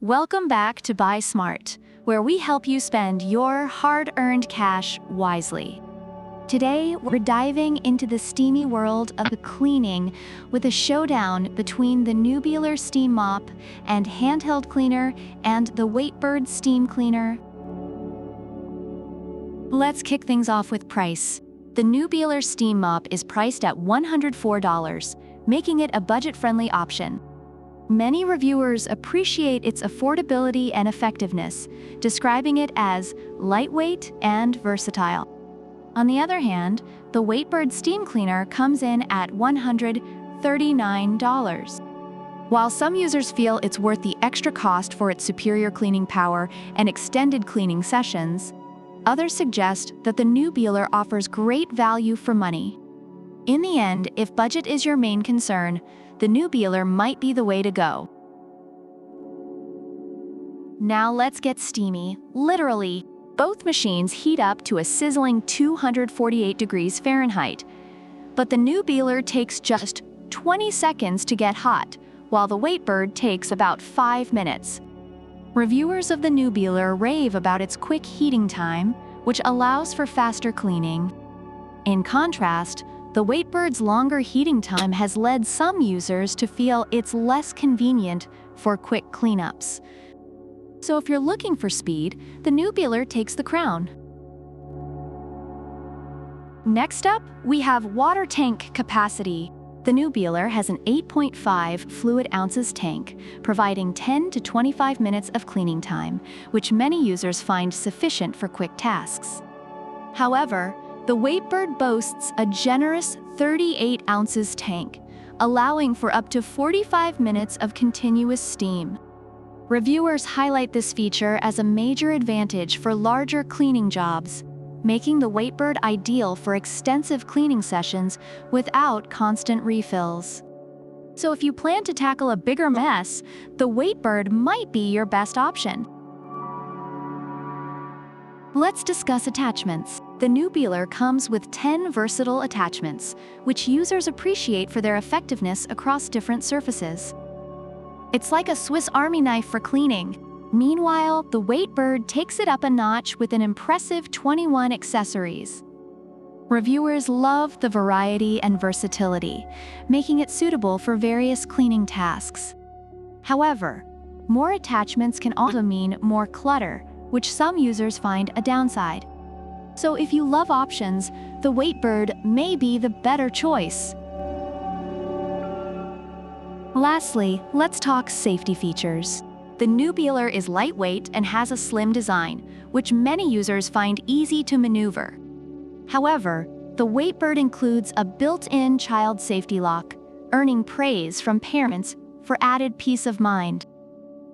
Welcome back to Buy Smart, where we help you spend your hard-earned cash wisely. Today, we're diving into the steamy world of the cleaning with a showdown between the Newbealer Steam Mop and Handheld Cleaner and the Waitbird Steam Cleaner. Let's kick things off with price. The Newbealer Steam Mop is priced at $104, making it a budget-friendly option. Many reviewers appreciate its affordability and effectiveness, describing it as lightweight and versatile. On the other hand, the Waitbird Steam Cleaner comes in at $139. While some users feel it's worth the extra cost for its superior cleaning power and extended cleaning sessions, others suggest that the Newbealer offers great value for money. In the end, if budget is your main concern, the Newbealer might be the way to go. Now let's get steamy, literally. Both machines heat up to a sizzling 248 degrees Fahrenheit, but the Newbealer takes just 20 seconds to get hot, while the Waitbird takes about 5 minutes. Reviewers of the Newbealer rave about its quick heating time, which allows for faster cleaning. In contrast, the Waitbird's longer heating time has led some users to feel it's less convenient for quick cleanups. So if you're looking for speed, the Newbealer takes the crown. Next up, we have water tank capacity. The Newbealer has an 8.5 fluid ounces tank, providing 10 to 25 minutes of cleaning time, which many users find sufficient for quick tasks. However, the Waitbird boasts a generous 38 ounces tank, allowing for up to 45 minutes of continuous steam. Reviewers highlight this feature as a major advantage for larger cleaning jobs, making the Waitbird ideal for extensive cleaning sessions without constant refills. So if you plan to tackle a bigger mess, the Waitbird might be your best option. Let's discuss attachments. The Newbealer comes with 10 versatile attachments, which users appreciate for their effectiveness across different surfaces. It's like a Swiss Army knife for cleaning. Meanwhile, the Waitbird takes it up a notch with an impressive 21 accessories. Reviewers love the variety and versatility, making it suitable for various cleaning tasks. However, more attachments can also mean more clutter, which some users find a downside. So if you love options, the Waitbird may be the better choice. Lastly, let's talk safety features. The Newbealer is lightweight and has a slim design, which many users find easy to maneuver. However, the Waitbird includes a built-in child safety lock, earning praise from parents for added peace of mind.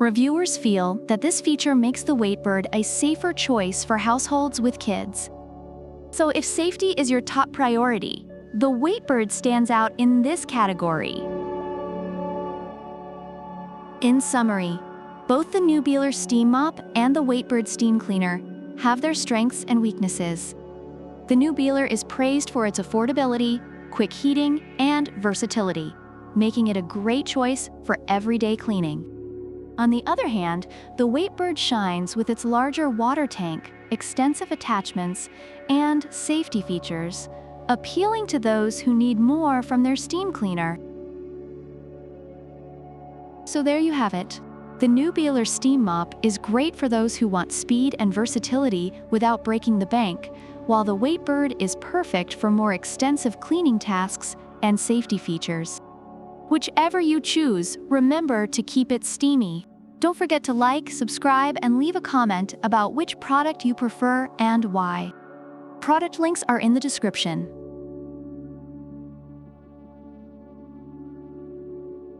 Reviewers feel that this feature makes the Waitbird a safer choice for households with kids. So if safety is your top priority, the Waitbird stands out in this category. In summary, both the Newbealer Steam Mop and the Waitbird Steam Cleaner have their strengths and weaknesses. The Newbealer is praised for its affordability, quick heating, and versatility, making it a great choice for everyday cleaning. On the other hand, the Waitbird shines with its larger water tank, extensive attachments, and safety features, appealing to those who need more from their steam cleaner. So there you have it. The Newbealer Steam Mop is great for those who want speed and versatility without breaking the bank, while the Waitbird is perfect for more extensive cleaning tasks and safety features. Whichever you choose, remember to keep it steamy. Don't forget to like, subscribe, and leave a comment about which product you prefer and why. Product links are in the description.